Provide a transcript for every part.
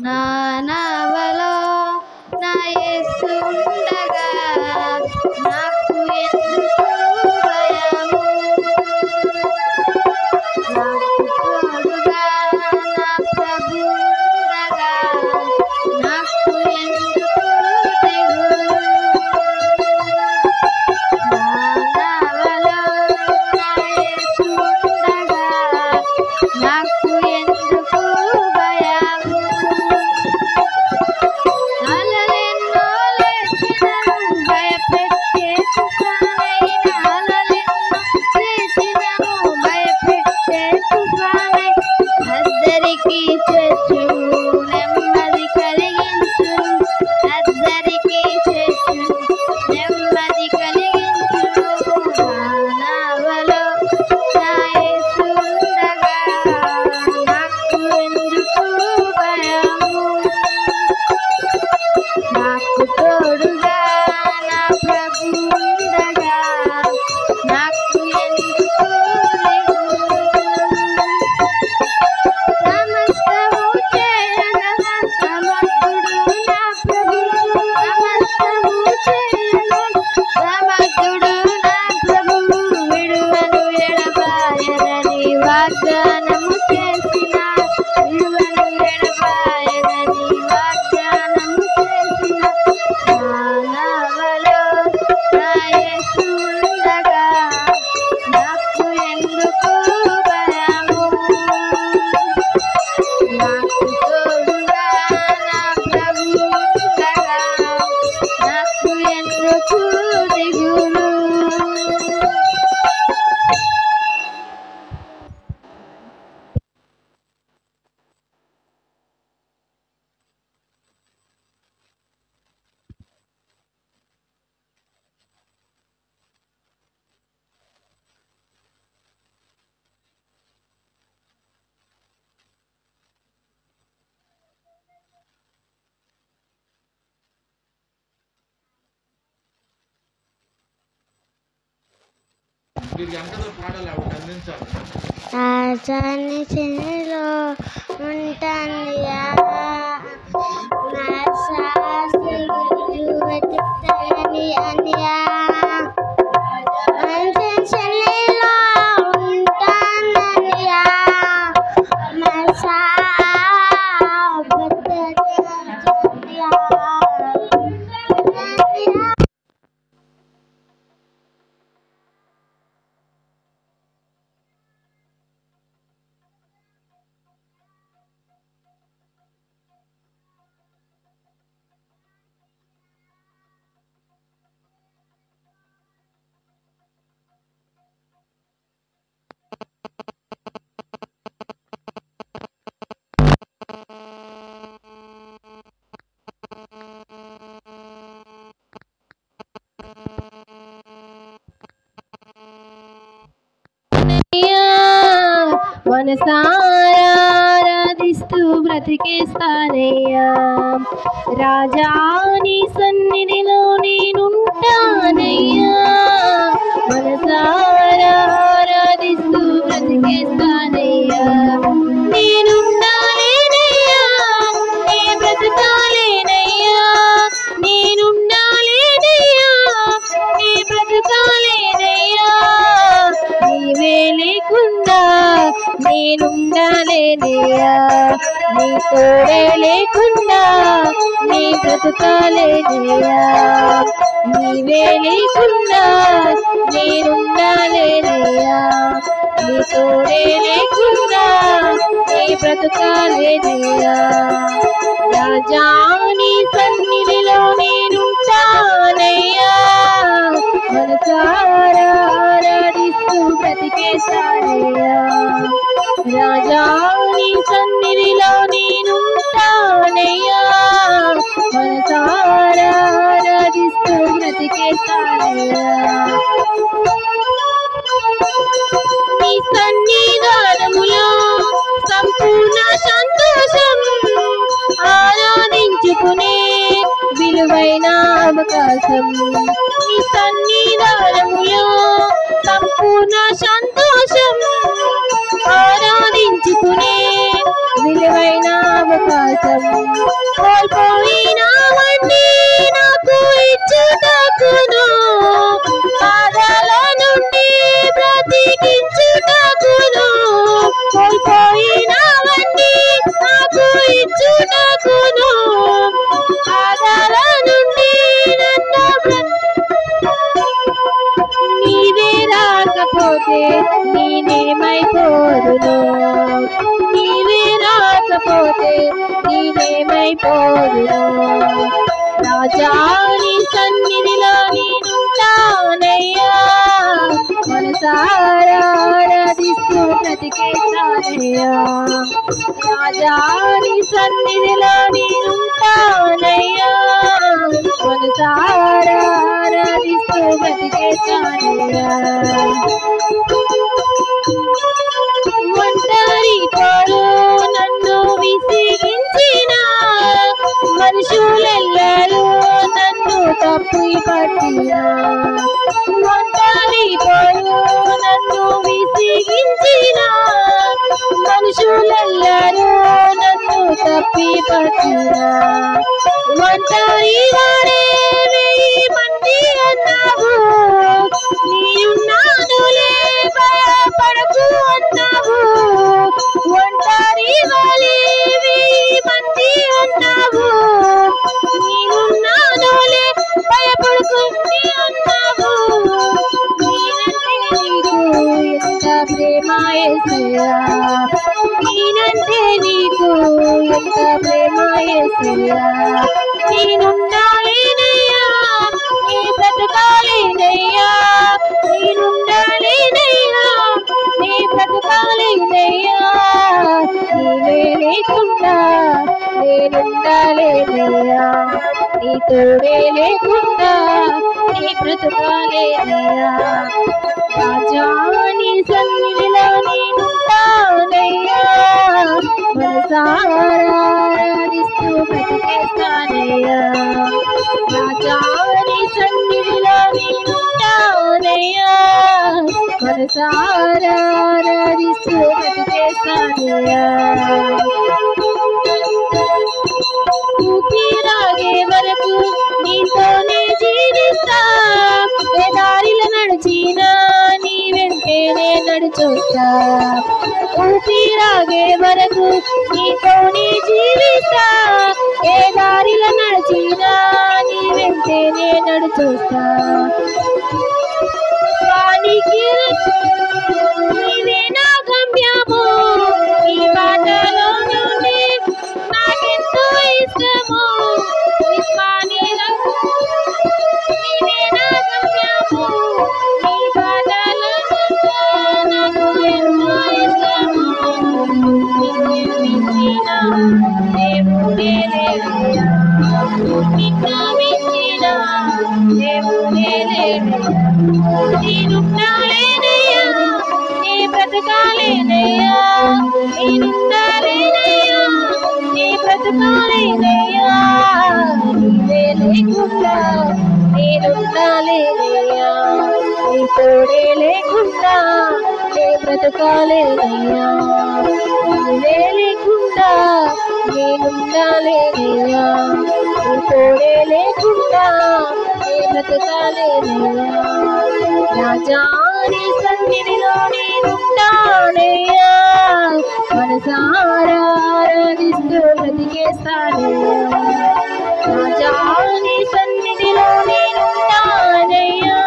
నా నావలో నా యేసు ఉండగా నాకు ఎందుకు భయము? నాకు తోడుగా నా ప్రభు ఉండగా నాకు ఎందుకు దిగులు? నా నావలో నా యేసు ఉండగా నాకు ఎందుకు భయము? అలలెన్నో లేచినను భయపెట్టే తుఫానైన, అలలెన్నో లేచినను భయపెట్టే తుఫానై అద్దరికి చేర్చును, నెమ్మది కలిగించును, అద్దరికి చేర్చును, నెమ్మది కలిగించును. నా నావలో నా యేసు ఉండగా నాకు ఎందుకు భయము? నాకు తోడుగా నా ప్రభు ఉండగా నాకు ఎందుకు దిగులు? సమస్తము చేయగల సమర్థుడు నా ప్రభు, సమస్తము చేయగల సమర్థుడు నా ప్రభు, విడువను ఎడబాయనని వాగ్దానము చేసిన, విడువను ఎడబాయనని వాగ్దానము చేసిన. నా నావలో నా యేసు ఉండగా నాకు ఎందుకు భయము? నాకు తోడుగా నా ప్రభు ఉండగా నాకు ఎందుకు దిగులు? రాజాని చెలో ఉంటానియా నా శాస్త్రులు వెతుకుతాయని అనియా రాజాని చెలో ఉంటాననియా నా శాస్త్రులు మనసారా ఆరాధిస్తూ బ్రతికేస్తానయ్యా, రాజా నీ సన్నిధిలో నేనుంటానయ్యా. మనసారా ఆరాధిస్తూ బ్రతికేస్తానయ్యా, నేనుండాలేనయ్యా, నీ బ్రతకాలేనయ్యా, నేనుండాలేనయ్యా, నీ బ్రతకాలేనయ్యా. నీవే లేకుండా నేనుండాలేనయ్యా, నీ తోడే లేకుండా నీ బ్రతకాలేనయ్యా. నీవే లేకుండా నేనుండాలేనయ్యా, నీ తోడే లేకుండా నీ బ్రతకాలేనయ్యా. రాజా నీ సన్నిధిలో నేనుంటానయ్యా, మనసారా ఆరాధిస్తూ బ్రతికేస్తానయ్యా. రాజా నీ సన్నిధిలో నేనుంటానయ్యా, మనసారా ఆరాధిస్తూ బ్రతికేస్తానయ్యా. నీ సన్నిధానములో సంపూర్ణ సంతోషం, ఆరాధించుకునే విలువైన అవకాశం. నీ సన్నిధానములో రాకపోతే నేనేమైపోదును, నీవే రాకపోతే నేనేమైపోదును. రాజా నీ సన్నిధిలో నేనుంటానయ్యా, మనసారా ఆరాధిస్తూ బ్రతికేస్తానయ్యా. రాజా నీ సన్నిధిలో నేనుంటానయ్యా, మనసారా ఆరాధిస్తూ బ్రతికేస్తానయ్యా. ఒంటరి పోరు నన్ను విసిగించిన మనుషులెల్లరూ నన్ను తప్పి పట్టిన, ఒంటరి పోరు నన్ను విసిగించిన మనుషులెల్లరూ నన్ను తప్పి పట్టిన, ఒంటరి వాడే వెయ్యి మంది అన్నావు, నీయున్నానులే భయపడకు అన్నావు. ఒంటరి వాడే వెయ్యి మంది అన్నావు, నీవున్నానులే భయపడుకుంది అన్నావు. నేనంటే నీకు ఎంత ప్రేమ యేసయ్యా, నేనంటే నీకు ఎంత ప్రేమ యేసయ్యా. నేనుండాలేనయ్యా, నీ బ్రతకాలేనయ్యా, నేనుండాలేనయ్యా, నీ బ్రతకాలేనయ్యా. నీవే లేకుండా నేనుండాలేనయ్యా, నీ తోడే లేకుండా నీ బ్రతకాలేనయ్యా. రాజా నీ సన్నిధిలో నేనుంటానయ్యా, మనసారా ఆరాధిస్తూ బ్రతికేస్తానయ్యా. రాజా నీ సన్నిధిలో నేనుంటానయ్యా, మనసారా ఆరాధిస్తూ బ్రతికేస్తానయ్యా. ఊపిరాగే వరకు నీతోనే జీవిస్తా, ఏ దారిలో నడిచినా నీ వెంటనే నడుచొస్తా. ఊపిరాగే వరకు నీతోనే జీవిస్తా, ఏ దారిలో నడిచినా నీ వెంటనే నడుచొస్తా. స్వానికి నీవే నా గమ్యము, నీ బాటలో నుండి నాకెంతో ఇష్టము. విశ్వానికి నీవే నా గమ్యము, నీ బాటలో నాకు ఎంతో ఇష్టము. నిన్ను మించిన దేవుడే లేడయ్యా, నిన్ను మించిన దేవుడే లేడయ్యా. నేనుండాలేనయ్యా, నీ బ్రతకాలేనయ్యా, నేనుండాలేనయ్యా, నీ బ్రతకాలేనయ్యా. నీవే లేకుండా నేనుండాలేనయ్యా, నీ తోడే లేకుండా నీ బ్రతకాలేనయ్యా. నీవే లేకుండా నేనుండాలేనయ్యా, నీ తోడే లేకుండా నీ బ్రతకాలేనయ్యా. రాజా నీ సన్నిధిలో నేనుంటానయ్యా, మనసారా ఆరాధిస్తూ బ్రతికేస్తానయ్యా. రాజా నీ సన్నిధిలో నేనుంటానయ్యా,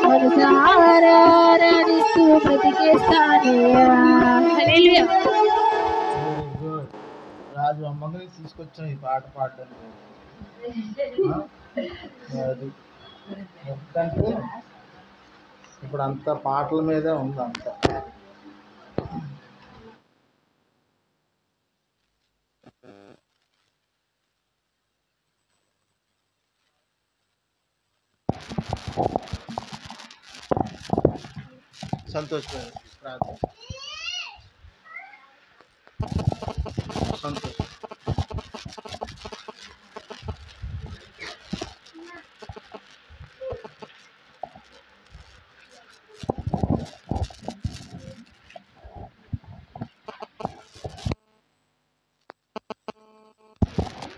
మనసారా ఆరాధిస్తూ బ్రతికేస్తానయ్యా. హల్లెలూయా. రాజు అమ్మని తీసుకొచ్చాం ఈ పాట పాడడానికి. అది ఎందుకంటే ఇప్పుడు అంత పాటల మీదే ఉంది అంత. సంతోష్ ప్రార్థన. సంతోష్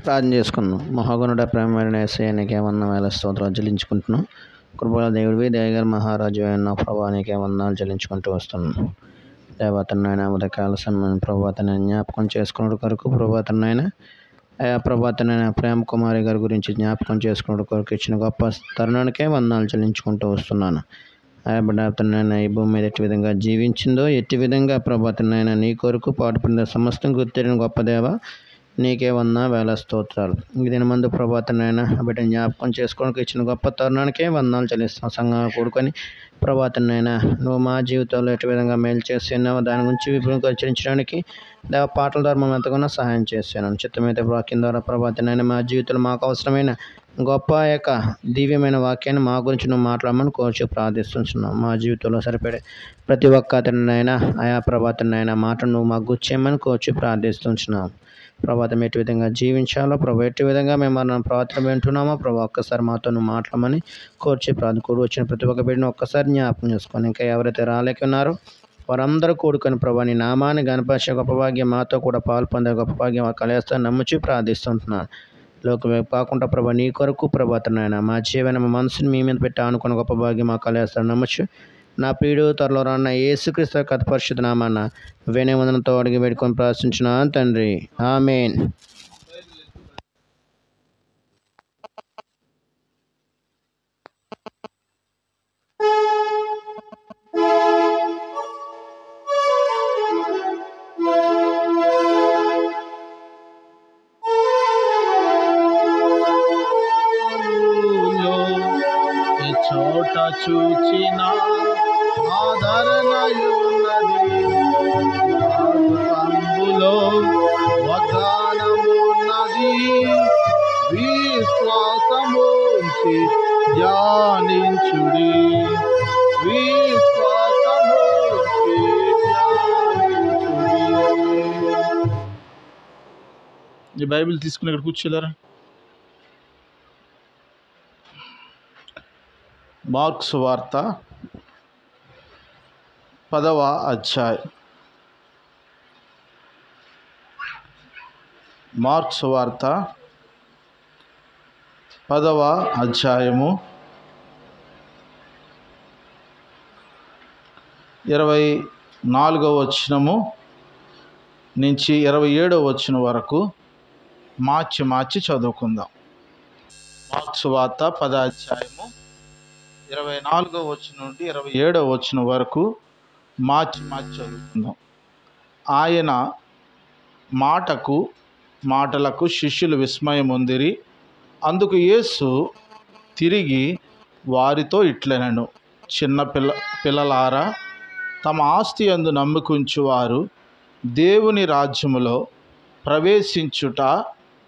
ప్రార్థన చేసుకున్నాం. మహాగణుడ ప్రేమైన యేసయ్యకే వందనాలు స్తోత్రాలు చెల్లించుకుంటున్నాం. కృపల దేవుడివి దయగల మహారాజు అయిన ప్రభానికే వందనాలు చెల్లించుకుంటూ వస్తున్నాం. దేవతనైనా ఉదయకాల సమయం ప్రభాతని జ్ఞాపకం చేసుకున్న కొరకు ప్రభాతనైనా ప్రభాతనైనా ప్రేమ కుమారి గారి గురించి జ్ఞాపకం చేసుకున్న కొరకు ఇచ్చిన గొప్ప తరుణానికే వందనాలు చెల్లించుకుంటూ వస్తున్నాను. ఆయా బిడ్డ ఈ భూమి మీద ఎట్టి విధంగా జీవించిందో, ఎట్టి విధంగా ప్రభా తండ్రి నీ కొరకు పాటుపడిన సమస్తం గుర్తిన గొప్ప దేవ నీకే వేల స్తోత్రాలు. ఈ దినమందు ప్రభా తండ్రి బిడ్డ జ్ఞాపకం చేసుకోవడానికి ఇచ్చిన గొప్ప తరుణానికే వందనాలు చెల్లిస్తాం. సంఘంగా కూడుకొని ప్రభా తండ్రి నువ్వు మా జీవితంలో ఎట్టి విధంగా మేలు చేస్తున్నావు దాని గురించి విపులంగా హెచ్చరించడానికి దేవ పాటల ద్వారా మనం ఎంతగానో సహాయం చేస్తున్నాను. చిత్తమైతే వాక్యం ద్వారా ప్రభా తండ్రి మా జీవితంలో మాకు అవసరమైన గొప్ప యొక్క దివ్యమైన వాక్యాన్ని మా గురించి నువ్వు మాట్లాడమని కోర్చు ప్రార్థిస్తున్నావు. మా జీవితంలో సరిపడే ప్రతి ఒక్క తండ్రినైనా ఆయా ప్రభా తండ్రి మాటను నువ్వు మాకు గుచ్చేయమని కోర్చు ప్రార్థిస్తున్నావు. ప్రభాతం ఎట్టి విధంగా జీవించాలో ప్రభు ఎట్టి విధంగా మేము మన ప్రవర్తన వింటున్నామో ప్రభు ఒక్కసారి మాతో నువ్వు మాట్లాడమని కోర్చి కూడి వచ్చిన ప్రతి ఒక్క బిడ్డను ఒక్కసారి జ్ఞాపకం చేసుకొని ఇంకా ఎవరైతే రాలేక ఉన్నారో వారందరూ కూడుకొని ప్రభా నీ నామాన్ని గణపరిచే గొప్ప భాగ్యం మాతో కూడా పాలు పొందే గొప్ప భాగ్యం కలిగేస్తాను నమ్ముచి ప్రార్థిస్తుంటున్నాను. లోకం కాకుండా ప్రభా నీ కొరకు ప్రభాతనైనా మా జీవన మా మనసుని మీ మీద పెట్టి ఆనుకున్న గొప్ప భాగ్యం మా కలిగేస్తాను నమ్మచ్చు. నా ప్రియుడు త్వరలో రాన్న యేసుక్రీస్తు కథ పరిశుద్ధ నామాన వినయవందనతో అడిగి వేడుకొని ప్రార్థించున్నాను తండ్రి, ఆమేన్. చోట చూచిన ఆదరణయున్నది, పంబులో వాగ్దానమున్నది, విశ్వాసముంచి ధ్యానించుడి, విశ్వాసముంచి ధ్యానించుడి. ఈ బైబిల్ తీసుకుని ఇక్కడ కూర్చోలేరా? మార్కు సువార్త 10వ అధ్యాయం. మార్కు సువార్త 10వ అధ్యాయము 24వ వచనము నుంచి 27వ వచనం వరకు మార్చి చదువుకుందాం. మార్కు సువార్త 10వ అధ్యాయము 24వ వచనం నుండి 27వ వచనం వరకు మార్చి చదువుకుందాం. ఆయన మాటలకు శిష్యులు విస్మయం పొందిరి. అందుకు యేసు తిరిగి వారితో ఇట్లనెను, పిల్లలారా, తమ ఆస్తి యందు నమ్ముకుంచువారు దేవుని రాజ్యములో ప్రవేశించుట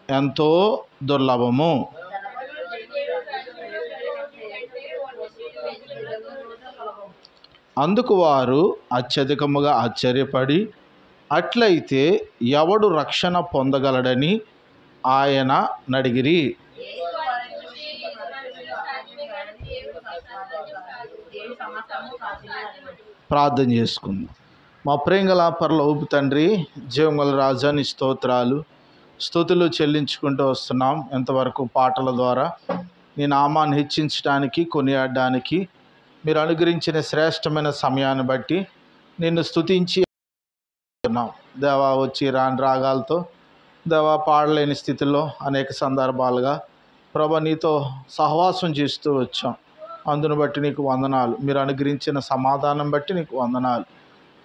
ఎంతో దుర్లభము. అందుకు వారు అత్యధికముగా ఆశ్చర్యపడి, అట్లయితే ఎవడు రక్షణ పొందగలడని ఆయన నడిగిరి. ప్రార్థన చేసుకుందాం. మా ప్రేంగల పరలోకపు తండ్రి, జీవముల రాజా, నీ స్తుతులు చెల్లించుకుంటూ వస్తున్నాం. ఎంతవరకు పాటల ద్వారా నీ నామాన్ని హెచ్చించడానికి, కొనియాడడానికి మీరు అనుగ్రహించిన శ్రేష్టమైన సమయాన్ని బట్టి నిన్ను స్తుతించి దేవా, వచ్చి రాని రాగాలతో దేవా పాడలేని స్థితిలో అనేక సందర్భాలుగా ప్రభా నీతో సహవాసం చేస్తూ వచ్చాం. అందును బట్టి నీకు వందనాలు. మీరు అనుగ్రహించిన సమాధానం బట్టి నీకు వందనాలు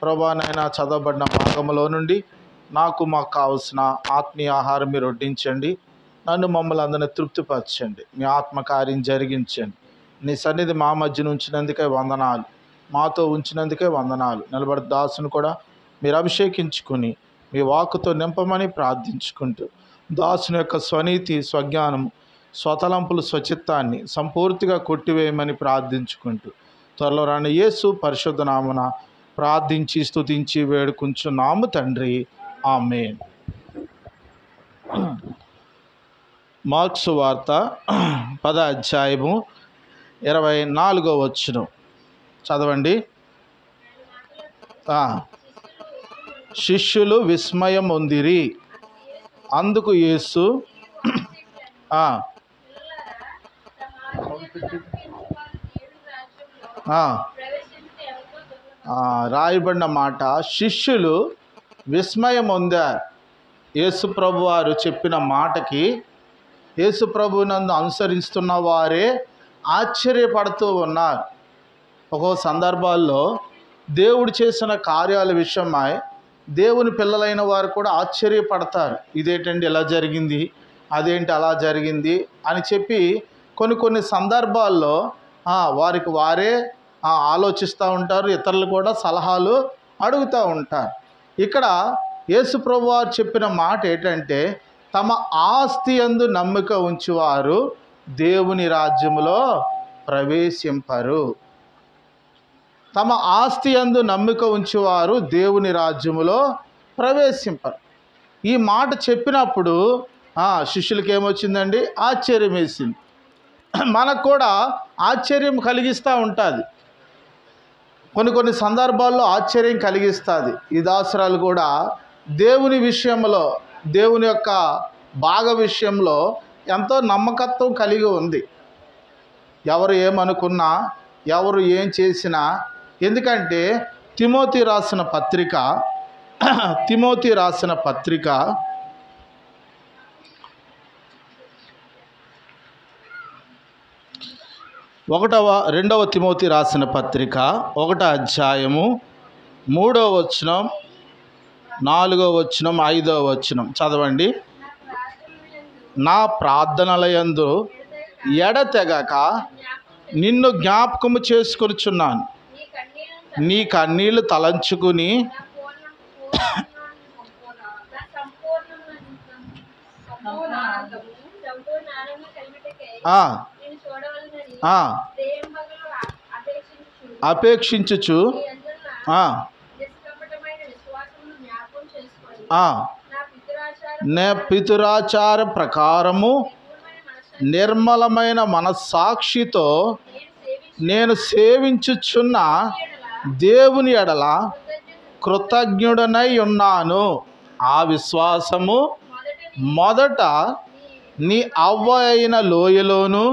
ప్రభా. నైనా చదవబడిన భాగంలో నుండి మాకు కావలసిన ఆత్మీయ ఆహారం మీరు వడ్డించండి. నన్ను మమ్మల్ని అందరినీ తృప్తిపరచండి. మీ ఆత్మకార్యం జరిగించండి. నీ సన్నిధి మా మధ్యన ఉంచినందుకే వందనాలు, మాతో ఉంచినందుకే వందనాలు. నిలబడి దాసును కూడా మీరు అభిషేకించుకుని మీ వాక్కుతో నింపమని ప్రార్థించుకుంటూ దాసుని యొక్క స్వనీతి, స్వజ్ఞానము, స్వతలంపులు, స్వచిత్తాన్ని సంపూర్తిగా కొట్టివేయమని ప్రార్థించుకుంటూ త్వరలో రాని యేసు పరిశుద్ధ నామమున ప్రార్థించి స్తుతించి వేడుకుంటున్నాము తండ్రి, ఆమేన్. మార్కు సువార్త 10వ అధ్యాయము 24వ వచనం చదవండి. శిష్యులు విస్మయం పొందిరి. అందుకు యేసు రాయబడిన మాట, శిష్యులు విస్మయం పొందారు. యేసు ప్రభు వారు చెప్పిన మాటకి యేసు ప్రభునందు అనుసరిస్తున్న వారే ఆశ్చర్యపడుతూ ఉన్నారు. ఒక్కో సందర్భాల్లో దేవుడు చేసిన కార్యాల విషయమై దేవుని పిల్లలైన వారు కూడా ఆశ్చర్యపడతారు. ఇదేంటండి ఇలా జరిగింది, అదేంటి అలా జరిగింది అని చెప్పి కొన్ని సందర్భాల్లో వారికి వారే ఆలోచిస్తూ ఉంటారు. ఇతరులు కూడా సలహాలు అడుగుతూ ఉంటారు. ఇక్కడ యేసు ప్రభువారు చెప్పిన మాట ఏంటంటే, తమ ఆస్తి యందు నమ్మిక ఉంచువారు దేవుని రాజ్యములో ప్రవేశింపరు. తమ ఆస్తి యందు నమ్మిక ఉంచువారు దేవుని రాజ్యములో ప్రవేశింపరు. ఈ మాట చెప్పినప్పుడు శిష్యులకి ఏమొచ్చిందండి? ఆశ్చర్యం వేసింది. మనకు కూడా ఆశ్చర్యం కలిగిస్తూ ఉంటుంది. కొన్ని సందర్భాల్లో ఆశ్చర్యం కలిగిస్తుంది. ఈ దాసురాలు కూడా దేవుని విషయంలో, దేవుని యొక్క భాగ విషయంలో ఎంతో నమ్మకత్వం కలిగి ఉంది. ఎవరు ఏమనుకున్నా, ఎవరు ఏం చేసినా, ఎందుకంటే తిమోతి రాసిన పత్రిక 2వ తిమోతి రాసిన పత్రిక 1వ అధ్యాయము 3వ వచనం, 4వ వచనం, 5వ వచనం చదవండి. నా ప్రార్థనలయందు ఎడతెగక నిన్ను జ్ఞాపకము చేసుకొనుచున్నాను. నీ కన్నీళ్లు తలంచుకుని అపేక్షించుచు నే పితురాచార ప్రకారము నిర్మలమైన మనస్సాక్షితో నేను సేవించుచున్న దేవుని ఎడల కృతజ్ఞుడనై ఉన్నాను. ఆ విశ్వాసము మొదట నీ అవ్వ అయిన లోయలోను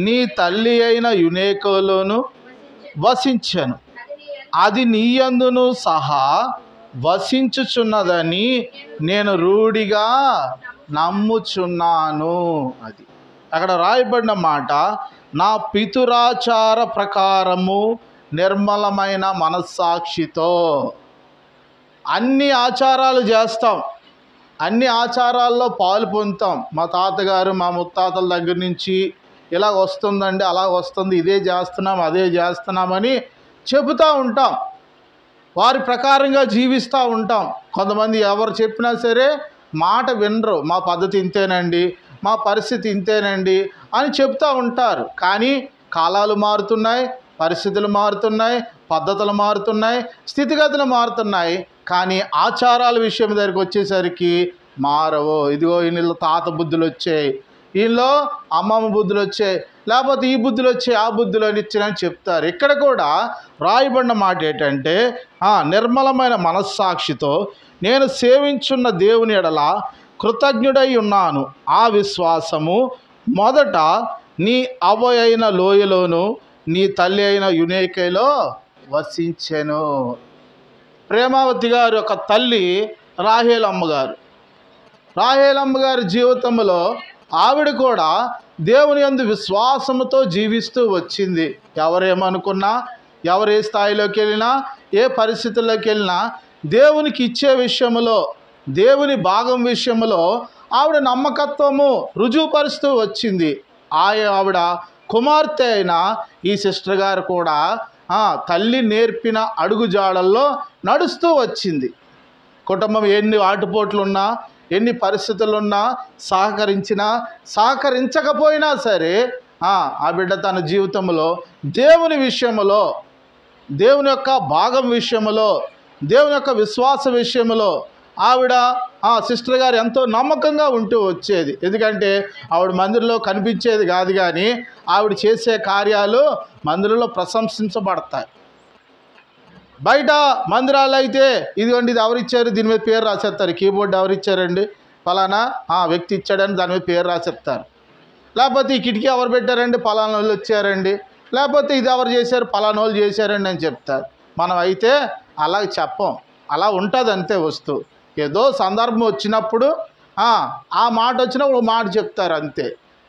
నీ తల్లి అయిన యునేకోలోను వసించెను. అది నీయందును సహా వసించుచున్నదని నేను రూఢిగా నమ్ముచున్నాను. అది అక్కడ రాయబడిన మాట, నా పితురాచార ప్రకారము నిర్మలమైన మనస్సాక్షితో. అన్ని ఆచారాలు చేస్తాం, అన్ని ఆచారాల్లో పాలు పొందుతాం. మా తాతగారు మా ముత్తాతల దగ్గర నుంచి ఇలా వస్తుందండి, అలా వస్తుంది, ఇదే చేస్తున్నాం, అదే చేస్తున్నామని చెబుతూ ఉంటాం. వారి ప్రకారంగా జీవిస్తూ ఉంటాం. కొంతమంది ఎవరు చెప్పినా సరే మాట వినరు. మా పద్ధతి ఇంతేనండి, మా పరిస్థితి ఇంతేనండి అని చెప్తూ ఉంటారు. కానీ కాలాలు మారుతున్నాయి, పరిస్థితులు మారుతున్నాయి, పద్ధతులు మారుతున్నాయి, స్థితిగతులు మారుతున్నాయి. కానీ ఆచారాల విషయం దగ్గరికి వచ్చేసరికి మారవు. ఇదిగో ఈయనలో తాత బుద్ధులు వచ్చాయి, ఈయనలో అమ్మమ్మ బుద్ధులు వచ్చాయి, లేకపోతే ఈ బుద్ధులు వచ్చాయి, ఆ బుద్ధులు అని ఇచ్చినని చెప్తారు. ఇక్కడ కూడా రాయబడిన మాట ఏంటంటే, నిర్మలమైన మనస్సాక్షితో నేను సేవించున్న దేవుని ఎడల కృతజ్ఞుడై ఉన్నాను. ఆ విశ్వాసము మొదట నీ అవ్వ అయిన లోయలోను నీ తల్లి అయిన యునేకేలో వసించెను. ప్రేమావతి గారి యొక్క తల్లి రాహేలమ్మ గారు. రాహేలమ్మ గారి జీవితంలో ఆవిడ కూడా దేవుని యందు విశ్వాసముతో జీవిస్తూ వచ్చింది. ఎవరేమనుకున్నా, ఎవరు ఏ స్థాయిలోకి వెళ్ళినా, ఏ పరిస్థితుల్లోకి వెళ్ళినా దేవునికి ఇచ్చే విషయంలో, దేవుని భాగం విషయంలో ఆవిడ నమ్మకత్వము రుజువుపరుస్తూ వచ్చింది. ఆవిడ కుమార్తె అయిన ఈ సిస్టర్ గారు కూడా తల్లి నేర్పిన అడుగుజాడల్లో నడుస్తూ వచ్చింది. కుటుంబం ఎన్ని ఆటుపోట్లున్నా, ఎన్ని పరిస్థితులున్నా, సహకరించినా సహకరించకపోయినా సరే ఆ బిడ్డ తన జీవితంలో దేవుని విషయంలో, దేవుని యొక్క భాగం విషయంలో, దేవుని యొక్క విశ్వాస విషయంలో ఆవిడ సిస్టర్ గారు ఎంతో నమ్మకంగా ఉంటూ వచ్చేది. ఎందుకంటే ఆవిడ మందిరంలో కనిపించేది కాదు, కానీ ఆవిడ చేసే కార్యాలు మందిరంలో ప్రశంసించబడతాయి. బయట మందిరాలు అయితే ఇదిగోండి, ఇది ఎవరిచ్చారు, దీని మీద పేరు రాసేస్తారు. కీబోర్డ్ ఎవరిచ్చారండి, ఫలానా వ్యక్తి ఇచ్చాడని దాని మీద పేరు రాసేస్తారు. లేకపోతే ఈ కిటికీ ఎవరు పెట్టారండి, ఫలానా వాళ్ళు వచ్చారండి. లేకపోతే ఇది ఎవరు చేశారు, ఫలానా వాళ్ళు చేశారండి అని చెప్తారు. మనం అయితే అలా చెప్పం, అలా ఉంటుంది అంతే వస్తువు. ఏదో సందర్భం వచ్చినప్పుడు ఆ మాట వచ్చినప్పుడు మాట చెప్తారు అంతే,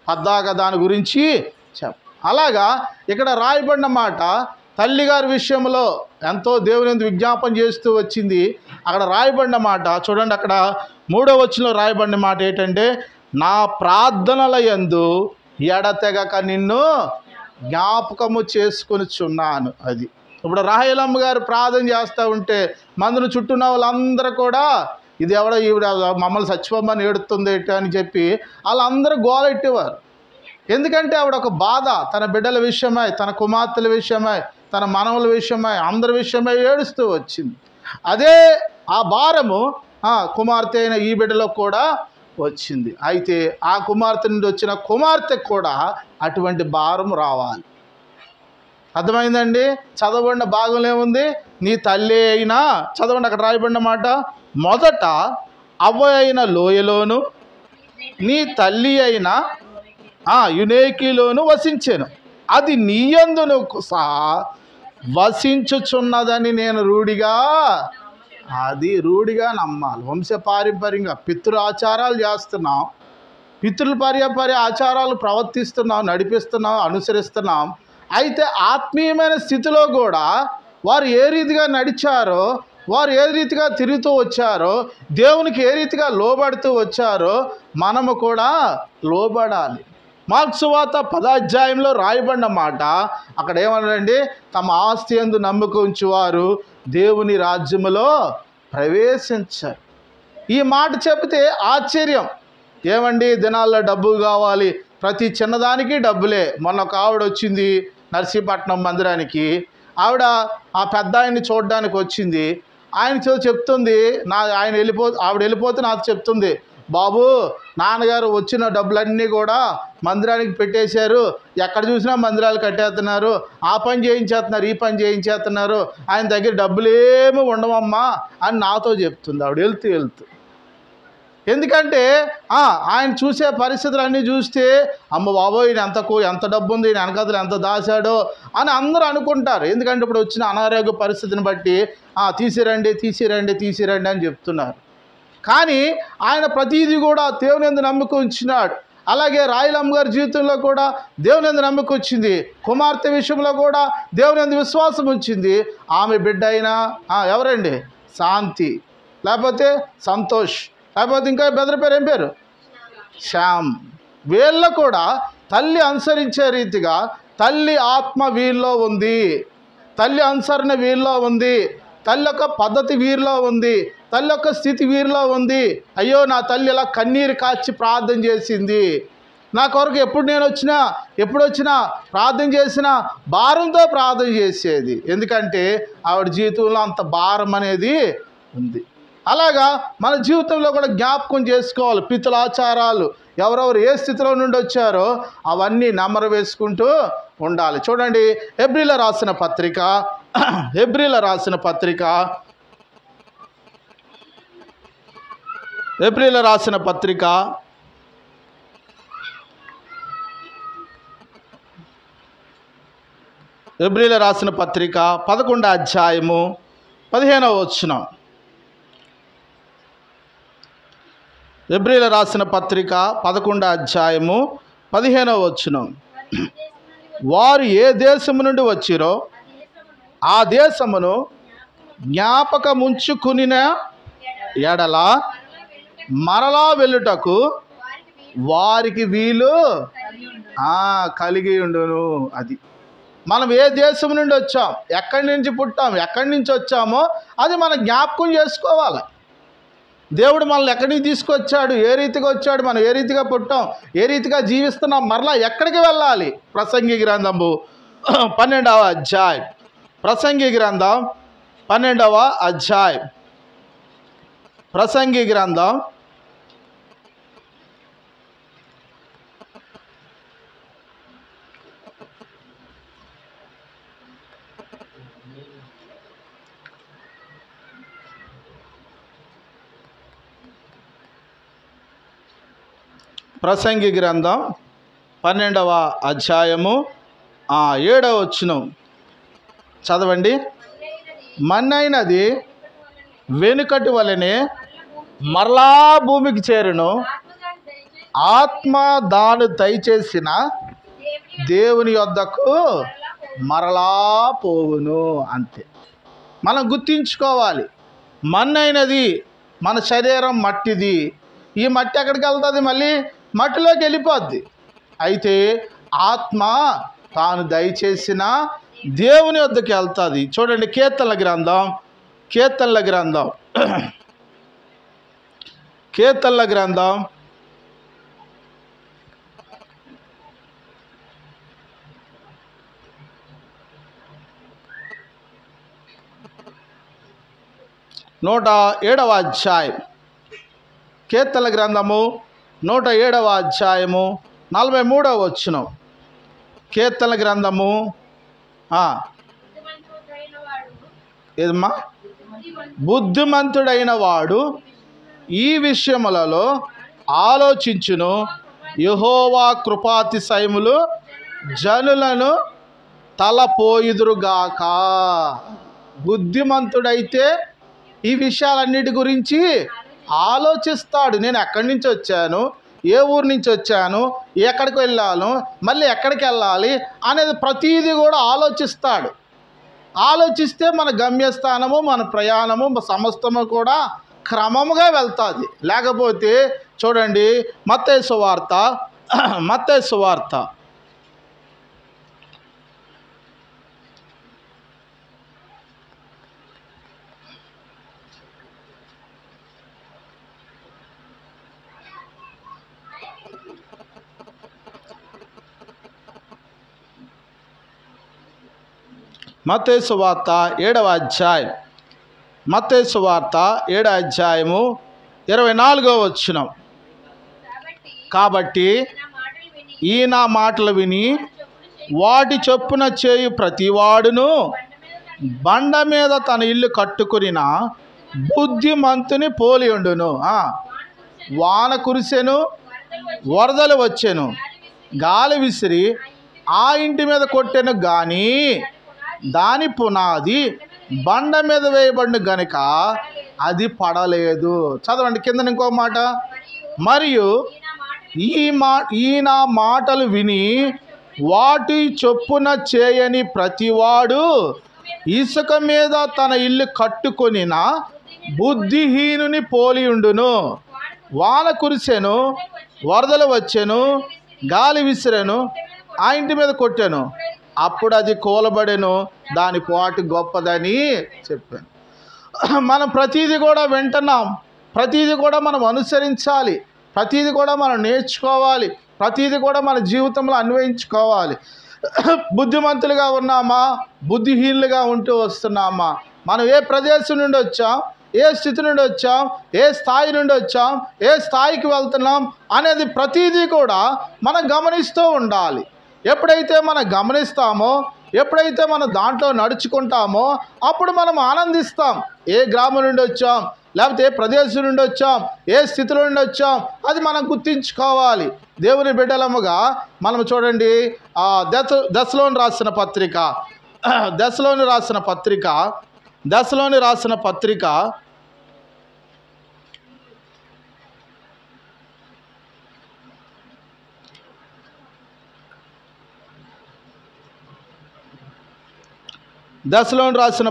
పద్దాక దాని గురించి అలాగా ఇక్కడ రాయబడిన మాట, తల్లిగారి విషయంలో ఎంతో దేవుని యందు విజ్ఞాపన చేస్తూ వచ్చింది. అక్కడ రాయబడిన మాట చూడండి, అక్కడ 3వ వచనంలో రాయబడిన మాట ఏంటంటే, నా ప్రార్థనల యందు ఎడతెగక నిన్ను జ్ఞాపకము చేసుకొనిచున్నాను. అది ఇప్పుడు రాహేలమ్మ గారు ప్రార్థన చేస్తూ ఉంటే మందును చుట్టూన్న వాళ్ళందరూ కూడా ఇది ఎవడో ఈవిడ మమ్మల్ని చచ్చిపోమని ఏడుతుంది అని చెప్పి వాళ్ళందరూ గోలెట్టేవారు. ఎందుకంటే ఆవిడ ఒక బాధ, తన బిడ్డల విషయమై, తన కుమార్తెల విషయమై, తన మనవల విషయమై, అందరి విషయమై ఏడుస్తూ వచ్చింది. అదే ఆ భారము కుమార్తె అయిన ఈ బిడ్డలో కూడా వచ్చింది. అయితే ఆ కుమార్తె నుండి వచ్చిన కుమార్తెకు కూడా అటువంటి భారం రావాలి. అర్థమైందండి? చదవబడిన భాగంలో ఏముంది? నీ తల్లి అయినా, చదవండి అక్కడ రాయబడిన మాట, మొదట అవ్వ అయిన లోయలోను నీ తల్లి అయిన యునేకిలోను వసించాను, అది నీయందును సహా వసించుచున్నదని నేను రూఢిగా నమ్మాలి. వంశపారంపర్యంగా పితృ ఆచారాలు చేస్తున్నాం, పితృల పర్యాపర్య ఆచారాలు ప్రవర్తిస్తున్నాం, నడిపిస్తున్నాం, అనుసరిస్తున్నాం. అయితే ఆత్మీయమైన స్థితిలో కూడా వారు ఏ రీతిగా నడిచారో, వారు ఏ రీతిగా తిరుగుతూ వచ్చారో, దేవునికి ఏ రీతిగా లోబడుతూ వచ్చారో మనము కూడా లోబడాలి. మార్కు సువార్త 10వ అధ్యాయంలో రాయబడిన మాట అక్కడ ఏమన్నారండి? తమ ఆస్తి యందు నమ్మకం ఉంచువారు దేవుని రాజ్యములో ప్రవేశించారు. ఈ మాట చెబితే ఆశ్చర్యం. ఏమండి, దినాల్లో డబ్బు కావాలి, ప్రతి చిన్నదానికి డబ్బులే. మొన్న ఒక ఆవిడ వచ్చింది నర్సీపట్నం మందిరానికి. ఆవిడ ఆ పెద్ద ఆయన్ని చూడడానికి వచ్చింది. ఆయన చెప్తుంది, ఆవిడ వెళ్ళిపోతే నాకు చెప్తుంది, బాబు నాన్నగారు వచ్చిన డబ్బులన్నీ కూడా మందిరానికి పెట్టేశారు, ఎక్కడ చూసినా మందిరాలు కట్టేస్తున్నారు, ఆ పని చేయించేస్తున్నారు, ఈ పని చేయించేస్తున్నారు, ఆయన దగ్గర డబ్బులేమీ ఉండవమ్మా అని నాతో చెప్తుంది ఆవిడ వెళ్తూ. ఎందుకంటే ఆయన చూసే పరిస్థితులన్నీ చూస్తే అమ్మ బాబోయ్ ఈయన ఎంత డబ్బు ఉంది, ఈయన వెనకతలు ఎంత దాచాడో అని అందరూ అనుకుంటారు. ఎందుకంటే ఇప్పుడు వచ్చిన అనారోగ్య పరిస్థితిని బట్టి తీసిరండి అని చెప్తున్నారు. కానీ ఆయన ప్రతీది కూడా దేవుని యందు నమ్మకం ఉంచినాడు. అలాగే రాయలమ్మ గారి జీవితంలో కూడా దేవుని యందు నమ్మకం వచ్చింది. కుమార్తె విషయంలో కూడా దేవుని యందు విశ్వాసం ఉంచింది. ఆమె బిడ్డ అయినా ఎవరండి? శాంతి, లేకపోతే సంతోష్, లేకపోతే ఇంకా బెదర్ పేరు ఏం పేరు? శ్యామ్. వీళ్ళ కూడా తల్లి అనుసరించే రీతిగా తల్లి ఆత్మ వీళ్ళలో ఉంది, తల్లి అనుసరణ వీళ్ళలో ఉంది, తల్లి యొక్క పద్ధతి వీరిలో ఉంది, తల్లి యొక్క స్థితి వీరిలో ఉంది. అయ్యో నా తల్లి ఇలా కన్నీరు కాచి ప్రార్థన చేసింది, నా కొరకు ఎప్పుడు వచ్చినా ప్రార్థన చేసినా భారంతో ప్రార్థన చేసేది. ఎందుకంటే ఆవిడ జీవితంలో అంత భారం అనేది ఉంది. అలాగా మన జీవితంలో కూడా జ్ఞాపకం చేసుకోవాలి. పితృల ఆచారాలు ఎవరెవరు ఏ స్థితిలో నుండి వచ్చారో అవన్నీ నెమరు వేసుకుంటూ ఉండాలి. చూడండి, హెబ్రీల రాసిన పత్రిక 11వ అధ్యాయము 15వ వచనం. హెబ్రీల రాసిన పత్రిక 11వ అధ్యాయము 15వ వచనం. వారు ఏ దేశము నుండి వచ్చిరో ఆ దేశమును జ్ఞాపకముంచుకునిన ఎడల మరలా వెళ్ళుటకు వారికి వీలు కలిగి ఉండును. అది మనం ఏ దేశం నుండి వచ్చాం, ఎక్కడి నుంచి పుట్టాం, ఎక్కడి నుంచి వచ్చామో అది మనం జ్ఞాపకం చేసుకోవాలి. దేవుడు మనల్ని ఎక్కడి నుంచి తీసుకొచ్చాడు, ఏ రీతిగా వచ్చాడు, మనం ఏ రీతిగా పుట్టాం, ఏ రీతిగా జీవిస్తున్నాం, మరలా ఎక్కడికి వెళ్ళాలి. ప్రసంగి గ్రంథము 12వ అధ్యాయం. ప్రసంగి గ్రంథం 12వ అధ్యాయం. ప్రసంగి గ్రంథం 12వ అధ్యాయము 7వ వచనం చదవండి. మన్నైనది వెనుకటి వలనే మరలా భూమికి చేరును, ఆత్మ దాను దయచేసిన దేవుని యొద్దకు మరలా పోవును. అంతే. మనం గుర్తించుకోవాలి, మన్నైనది, మన శరీరం మట్టిది. ఈ మట్టి ఎక్కడికి వెళ్తుంది? మళ్ళీ మట్టిలోకి వెళ్ళిపోద్ది. అయితే ఆత్మ తాను దయచేసిన దేవుని వద్దకు వెళ్తుంది. చూడండి, కీర్తనల గ్రంథం 107వ అధ్యాయం, కీర్తనల గ్రంథము 107వ అధ్యాయము 43వ వచనం. కీర్తనల గ్రంథము ఏదమ్మా? బుద్ధిమంతుడైన వాడు ఈ విషయములలో ఆలోచించును. యెహోవా కృపాతిశయములు జనులను తలపోయుదురుగాక. బుద్ధిమంతుడైతే ఈ విషయాలన్నిటి గురించి ఆలోచిస్తాడు. నేను ఎక్కడి నుంచి వచ్చాను, ఏ ఊరు నుంచి వచ్చాను, ఎక్కడికి వెళ్ళాను, మళ్ళీ ఎక్కడికి వెళ్ళాలి అనేది ప్రతీది కూడా ఆలోచిస్తాడు. ఆలోచిస్తే మన గమ్యస్థానము, మన ప్రయాణము, సమస్తము కూడా క్రమముగా వెళ్తుంది. లేకపోతే చూడండి, మత్తయి సువార్త మత్తయి సువార్త 7వ అధ్యాయం, మత్తయి సువార్త 7వ అధ్యాయము 24వ వచనం. కాబట్టి ఈ నా మాటలు విని వాటి చొప్పున చేయు ప్రతివాడును బండ మీద తన ఇల్లు కట్టుకునిన బుద్ధిమంతుని పోలి ఉండును. వాన కురిసెను, వరదలు వచ్చెను, గాలి విసిరి ఆ ఇంటి మీద కొట్టెను, కానీ దాని పునాది బండ మీద వేయబడిన గనుక అది పడలేదు. చదవండి కింద ఇంకో మాట. మరియు ఈ నా మాటలు విని వాటి చొప్పున చేయని ప్రతివాడు ఇసుక మీద తన ఇల్లు కట్టుకొనిన బుద్ధిహీనుని పోలి ఉండును. వాన కురిసెను, వరదలు వచ్చెను, గాలి విసిరెను, ఆ ఇంటి మీద కొట్టాను, అప్పుడు అది కూలబడెను, దాని పాటు గొప్పదని చెప్పాను. మనం ప్రతీది కూడా వింటున్నాం, ప్రతీది కూడా మనం అనుసరించాలి, ప్రతీది కూడా మనం నేర్చుకోవాలి, ప్రతీది కూడా మన జీవితంలో అన్వయించుకోవాలి. బుద్ధిమంతులుగా ఉన్నామా, బుద్ధిహీనులుగా ఉంటూ వస్తున్నామా, మనం ఏ ప్రదేశం నుండి వచ్చాం, ఏ స్థితి నుండి వచ్చాం, ఏ స్థాయి నుండి వచ్చాం, ఏ స్థాయికి వెళ్తున్నాం అనేది ప్రతీదీ కూడా మనం గమనిస్తూ ఉండాలి. ఎప్పుడైతే మనం గమనిస్తామో, ఎప్పుడైతే మనం దాంట్లో నడుచుకుంటామో అప్పుడు మనం ఆనందిస్తాం. ఏ గ్రామం నుండి వచ్చాం, లేకపోతే ఏ ప్రదేశం నుండి వచ్చాం, ఏ స్థితిలో నుండి వచ్చాం, అది మనం గుర్తించుకోవాలి. దేవుని బిడ్డలముగా మనం చూడండి, దశలోని రాసిన పత్రిక దశలోని రాసిన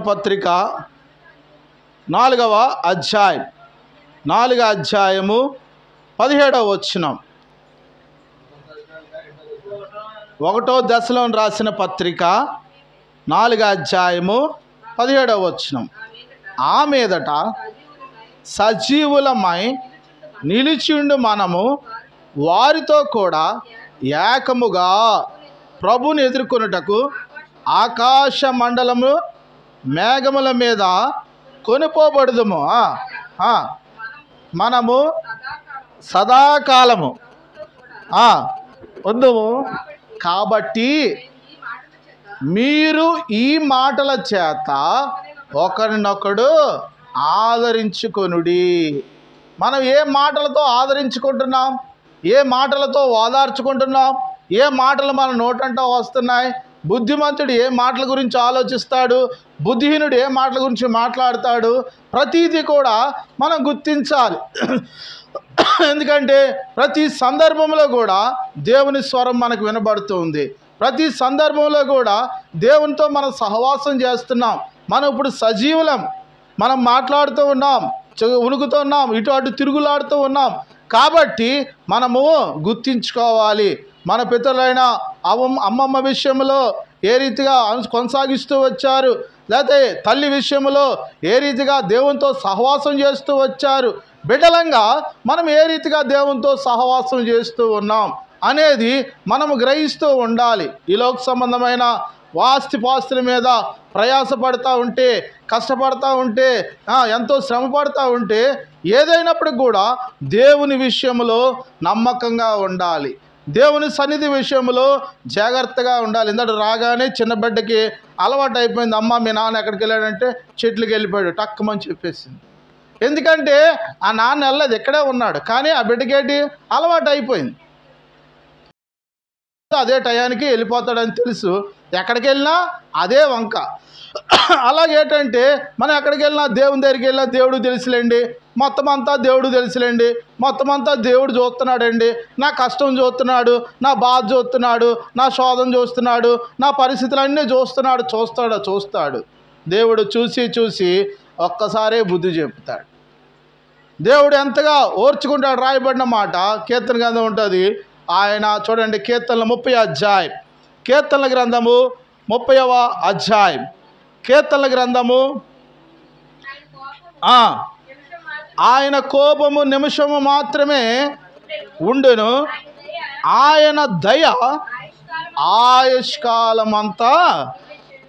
పత్రిక 4వ అధ్యాయము 17వ వచనం. 1 దశలోని రాసిన పత్రిక 4వ అధ్యాయము 17వ వచనం. ఆ మీదట సజీవులమై నిలిచిండు మనము వారితో కూడా ఏకముగా ప్రభుని ఎదుర్కొనుటకు ఆకాశ మండలము మేఘముల మీద కొనిపోబడుదుము. మనము సదాకాలము వద్దుము. కాబట్టి మీరు ఈ మాటల చేత ఒకరినొకడు ఆదరించుకొనుడి. మనం ఏ మాటలతో ఆదరించుకుంటున్నాం, ఏ మాటలతో ఓదార్చుకుంటున్నాం, ఏ మాటలు మన నోటంటా వస్తున్నాయి? బుద్ధిమంతుడు ఏ మాటల గురించి ఆలోచిస్తాడు, బుద్ధిహీనుడు ఏ మాటల గురించి మాట్లాడతాడు, ప్రతీది కూడా మనం గుర్తించాలి. ఎందుకంటే ప్రతి సందర్భంలో కూడా దేవుని స్వరం మనకు వినబడుతుంది. ప్రతి సందర్భంలో కూడా దేవునితో మనం సహవాసం చేస్తున్నాం. మనం ఇప్పుడు సజీవులం, మనం మాట్లాడుతూ ఉన్నాం, ఉణుకుతూ ఉన్నాం, ఇటు అటు తిరుగులాడుతూ ఉన్నాం. కాబట్టి మనము గుర్తించుకోవాలి, మన పితరులైన అమ్మమ్మ విషయంలో ఏ రీతిగా కొనసాగిస్తూ వచ్చారు, లేకపోతే తల్లి విషయంలో ఏ రీతిగా దేవునితో సహవాసం చేస్తూ వచ్చారు, బిడ్డలంగా మనం ఏ రీతిగా దేవునితో సహవాసం చేస్తూ ఉన్నాం అనేది మనము గ్రహిస్తూ ఉండాలి. ఈ లోక సంబంధమైన ఆస్తిపాస్తుల మీద ప్రయాసపడతా ఉంటే, కష్టపడతా ఉంటే, ఎంతో శ్రమ పడతా ఉంటే, ఏదైనప్పటికి కూడా దేవుని విషయంలో నమ్మకంగా ఉండాలి, దేవుని సన్నిధి విషయంలో జాగ్రత్తగా ఉండాలి. ఇందట రాగానే చిన్న బిడ్డకి అలవాటు అయిపోయింది, అమ్మ మీ నాన్న ఎక్కడికి వెళ్ళాడంటే చెట్లకి వెళ్ళిపోయాడు టక్కుమని చెప్పేసింది. ఎందుకంటే ఆ నాన్న వెళ్ళలేదు, ఇక్కడే ఉన్నాడు, కానీ ఆ బిడ్డకేటి అలవాటు అయిపోయింది. అదే టయానికి వెళ్ళిపోతాడని తెలుసు, ఎక్కడికి వెళ్ళినా అదే వంక. అలాగేంటంటే మనం ఎక్కడికి వెళ్ళినా దేవుని దగ్గరికి వెళ్ళినా దేవుడు తెలుసులేండి, మొత్తం అంతా దేవుడు తెలుసులేండి, మొత్తం అంతా దేవుడు చూస్తున్నాడండి, నా కష్టం చూస్తున్నాడు, నా బాధ చూస్తున్నాడు, నా శోధన చూస్తున్నాడు, నా పరిస్థితులన్నీ చూస్తాడు. దేవుడు చూసి ఒక్కసారే బుద్ధి చెప్తాడు. దేవుడు ఎంతగా ఓర్చుకుంటాడు రాయబడిన మాట కీర్తన గ్రంథం ఉంటుంది. ఆయన చూడండి, కీర్తనల 30వ అధ్యాయం, కీర్తనల గ్రంథము 30వ అధ్యాయం, కీర్తనల గ్రంథము ఆయన కోపము నిమిషము మాత్రమే ఉండును, ఆయన దయ ఆయుష్కాలమంతా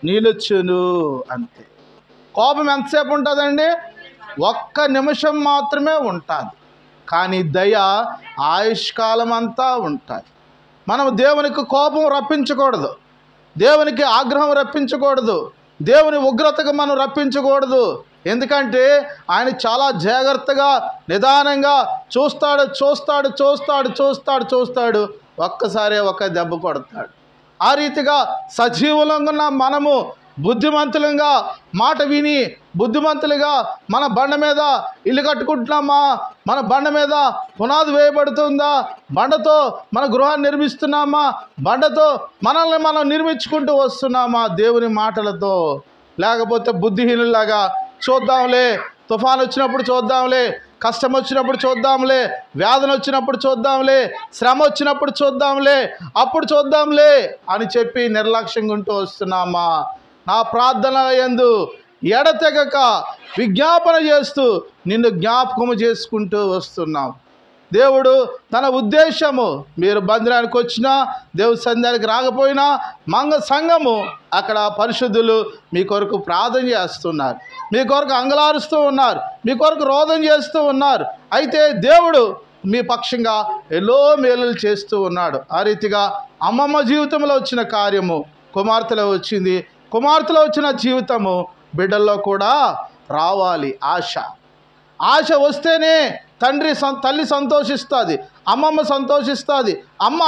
నిలుచును. అంతే. కోపం ఎంతసేపు ఉంటుందండి? ఒక్క నిమిషం మాత్రమే ఉంటుంది, కానీ దయ ఆయుష్కాలం అంతా ఉంటుంది. మనం దేవునికి కోపం రప్పించకూడదు, దేవునికి ఆగ్రహం రప్పించకూడదు, దేవుని ఉగ్రతకు మనం రప్పించకూడదు. ఎందుకంటే ఆయన చాలా జాగ్రత్తగా నిదానంగా చూస్తాడు, ఒక్కసారే ఒక దెబ్బ కొడతాడు. ఆ రీతిగా సజీవులంగా ఉన్న మనము బుద్ధిమంతులుగా మాట విని బుద్ధిమంతులుగా మన బండ మీద ఇల్లు కట్టుకుంటున్నామా, మన బండ మీద పునాది వేయబడుతుందా, బండతో మన గృహాన్ని నిర్మిస్తున్నామా, బండతో మనల్ని మనం నిర్మించుకుంటూ వస్తున్నామా దేవుని మాటలతో, లేకపోతే బుద్ధిహీనులాగా చూద్దాంలే, తుఫాను వచ్చినప్పుడు చూద్దాంలే, కష్టం వచ్చినప్పుడు చూద్దాంలే, వ్యాధన వచ్చినప్పుడు చూద్దాంలే, శ్రమ వచ్చినప్పుడు చూద్దాంలే, అప్పుడు చూద్దాంలే అని చెప్పి నిర్లక్ష్యంగా ఉంటూ వస్తున్నామా? నా ప్రార్థన యందు ఎడతెగక విజ్ఞాపన చేస్తూ నిన్ను జ్ఞాపకము చేసుకుంటూ వస్తున్నాం. దేవుడు తన ఉద్దేశము, మీరు మందిరానికి వచ్చినా దేవుని సన్నిధానికి రాకపోయినా సంఘము అక్కడ పరిశుద్ధులు మీ కొరకు ప్రార్థన చేస్తున్నారు, మీ కొరకు అంగలారుస్తూ ఉన్నారు, మీ కొరకు రోదన చేస్తూ ఉన్నారు. అయితే దేవుడు మీ పక్షంగా ఎన్నో మేలులు చేస్తూ ఉన్నాడు. ఆ రీతిగా అమ్మమ్మ జీవితంలో వచ్చిన కార్యము కుమార్తెలో వచ్చింది, కుమార్తెలో వచ్చిన జీవితము బిడ్డల్లో కూడా రావాలి. ఆశ వస్తేనే తల్లి సంతోషిస్తుంది, అమ్మమ్మ సంతోషిస్తుంది. అమ్మ